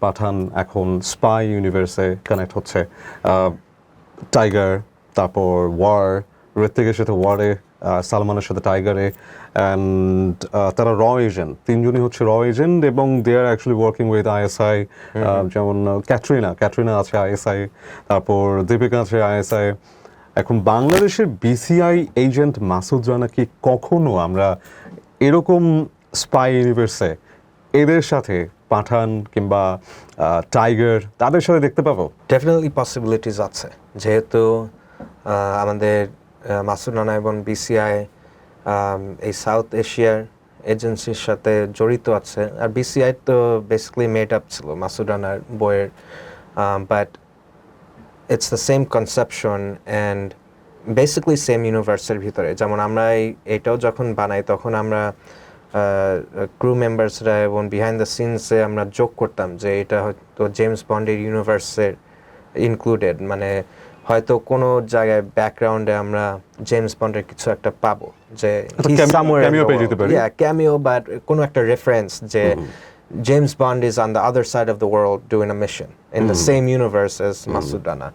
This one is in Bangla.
পাঠান এখন স্পাই ইউনিভার্সে কানেক্ট হচ্ছে। টাইগার, তারপর ওয়ার, ঋত্বিকের সাথে ওয়ারে, সালমানের সাথে টাইগারে, অ্যান্ড তারা র এজেন্ট, তিনজনই হচ্ছে র এজেন্ট এবং দে আর অ্যাকচুয়ালি ওয়ার্কিং উইথ আইএসআই। যেমন ক্যাটরিনা আছে আইএসআই, তারপর দীপিকা আছে আইএসআই। এখন বাংলাদেশের বিসিআই এজেন্ট মাসুদ রানা কি কখনো আমরা এরকম স্পাই ইউনিভার্সে এদের সাথে পাঠান কিংবা টাইগার তাদের সাথে দেখতে পাবো? ডেফিনেটলি পসিবিলিটিস আছে, যেহেতু আমাদের মাসুদ রানা এবং বিসিআই এই সাউথ এশিয়ার এজেন্সির সাথে জড়িত আছে। আর বিসিআই তো বেসিক্যালি মেড আপ ছিল মাসুদ রানার বইয়ের, but it's the same conception and basically same ইউনিভার্সের ভিতরে। যেমন আমরা এটাও যখন বানাই তখন আমরা ক্রু মেম্বার্সরা এবং বিহাইন্ড দ্য সিনসে আমরা যোগ করতাম যে এটা হয়তো জেমস বন্ডের ইউনিভার্সের ইনক্লুডেড, মানে হয়তো কোনো জায়গায় ব্যাকগ্রাউন্ডে আমরা জেমস বন্ডের কিছু একটা পাবো, যে ক্যামিও বা কোনো একটা রেফারেন্স যে James Bond is on the other side of the world doing a mission in the same universe as Masood Rana.